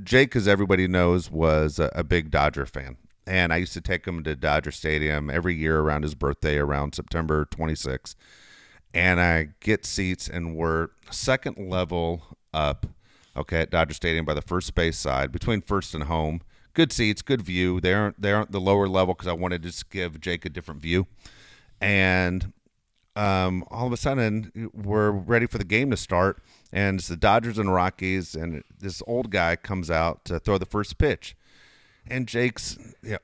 Jake, as everybody knows, was a big Dodger fan. And I used to take him to Dodger Stadium every year around his birthday, around September 26th. And I get seats, and we're second level up, okay, at Dodger Stadium by the first base side, between first and home. Good seats, good view. They aren't the lower level because I wanted to just give Jake a different view. And all of a sudden, we're ready for the game to start, and it's the Dodgers and Rockies, and this old guy comes out to throw the first pitch. And Jake's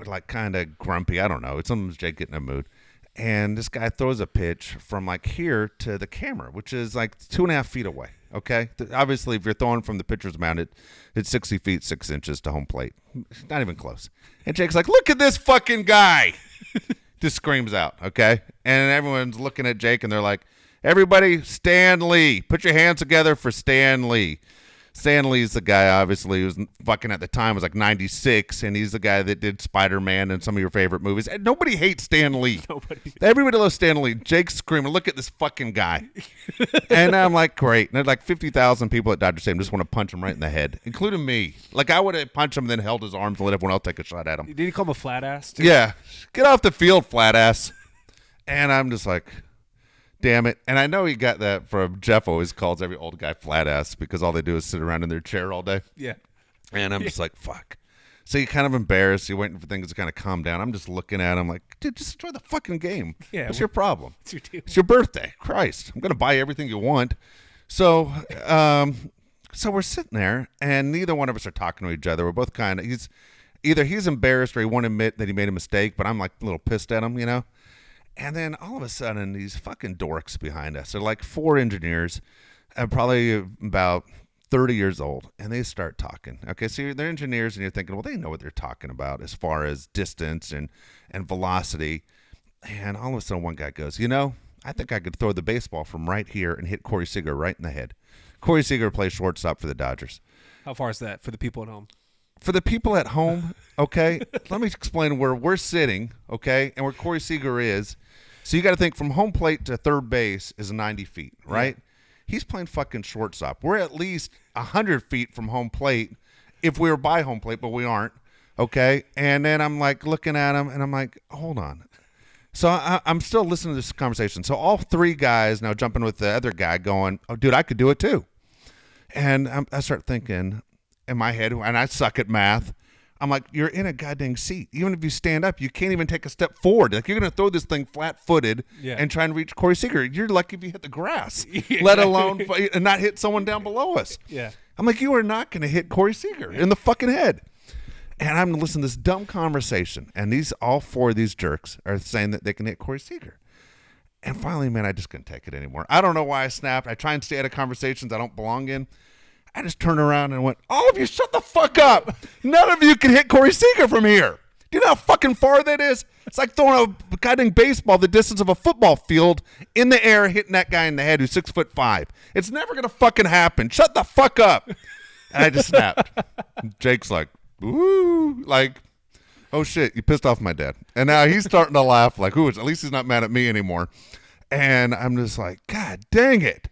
like kind of grumpy. I don't know. It's sometimes Jake getting in a mood. And this guy throws a pitch from like here to the camera, which is like 2.5 feet away. Okay. Obviously, if you're throwing from the pitcher's mound, it's 60 feet, 6 inches to home plate. Not even close. And Jake's like, look at this fucking guy. Just screams out. Okay. And everyone's looking at Jake and they're like, everybody, Stan Lee. Put your hands together for Stan Lee. Stan Lee's the guy, obviously, who was fucking at the time was like 96, and he's the guy that did Spider-Man and some of your favorite movies. And nobody hates Stan Lee. Everybody loves Stan Lee. Jake's screaming, look at this fucking guy. And I'm like, great. And there's like 50,000 people at Dodger Stadium just want to punch him right in the head, including me. Like, I would have punched him and then held his arms and let everyone else take a shot at him. Did he call him a flat ass, too? Yeah. Get off the field, flat ass. And I'm just like, damn it. And I know he got that from Jeff always calls every old guy flat ass because all they do is sit around in their chair all day. Yeah. And I'm just like, fuck. So you're kind of embarrassed. You're waiting for things to kind of calm down. I'm just looking at him like, dude, just enjoy the fucking game. Yeah. What's your problem? It's your deal. It's your birthday. Christ. I'm going to buy everything you want. So, so we're sitting there and neither one of us are talking to each other. We're both kind of, he's embarrassed or he won't admit that he made a mistake, but I'm like a little pissed at him, you know? And then all of a sudden, these fucking dorks behind us, they're like 4 engineers, probably about 30 years old, and they start talking. Okay, so they're engineers, and you're thinking, well, they know what they're talking about as far as distance and velocity. And all of a sudden, one guy goes, I think I could throw the baseball from right here and hit Corey Seager right in the head. Corey Seager plays shortstop for the Dodgers. How far is that for the people at home? For the people at home, okay, let me explain where we're sitting, okay, and where Corey Seager is. So you got to think from home plate to third base is 90 feet, right? Yeah. He's playing fucking shortstop. We're at least 100 feet from home plate if we were by home plate, but we aren't, okay? And then I'm like looking at him, and I'm like, hold on. So I'm still listening to this conversation. So all 3 guys now jumping with the other guy going, oh, dude, I could do it too. And I start thinking in my head, and I suck at math, I'm like, you're in a goddamn seat. Even if you stand up, you can't even take a step forward. Like, you're going to throw this thing flat-footed and try and reach Corey Seager. You're lucky if you hit the grass, let alone and not hit someone down below us. Yeah. I'm like, you are not going to hit Corey Seager in the fucking head. And I'm listening to this dumb conversation, and all 4 of these jerks are saying that they can hit Corey Seager. And finally, man, I just couldn't take it anymore. I don't know why I snapped. I try and stay out of conversations I don't belong in. I just turned around and went, all of you shut the fuck up. None of you can hit Corey Seager from here. Do you know how fucking far that is? It's like throwing a goddamn baseball the distance of a football field in the air, hitting that guy in the head who's 6'5". It's never going to fucking happen. Shut the fuck up. And I just snapped. Jake's like, ooh, like, oh shit, you pissed off my dad. And now he's starting to laugh like, ooh, at least he's not mad at me anymore. And I'm just like, God dang it.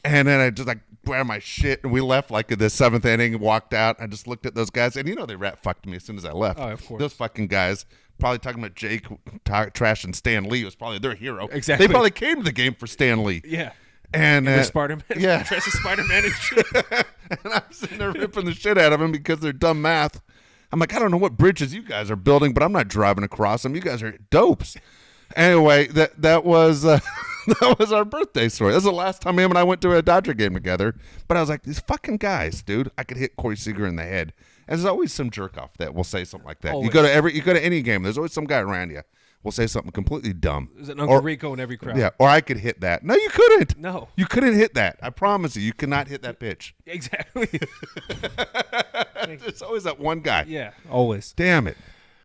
And then I just like, grabbed my shit, and we left like in the 7th inning and walked out. I just looked at those guys, and they rat fucked me as soon as I left. Oh, of course. Those fucking guys, probably talking about Jake trash and Stan Lee was probably their hero. Exactly. They probably came to the game for Stan Lee. Yeah. And Spider-Man. Yeah. Dressed as Spider-Man and shit. And I'm sitting there ripping the shit out of them because they're dumb math. I'm like, I don't know what bridges you guys are building, but I'm not driving across them. You guys are dopes. Anyway, that was that was our birthday story. That was the last time him and I went to a Dodger game together. But I was like, these fucking guys, dude, I could hit Corey Seager in the head. And there's always some jerk off that will say something like that. Always. You go to any game, there's always some guy around you will say something completely dumb. There's an Uncle Rico in every crowd. Yeah, or I could hit that. No, you couldn't. No. You couldn't hit that. I promise you, you cannot hit that pitch. Exactly. There's always that one guy. Yeah, always. Damn it.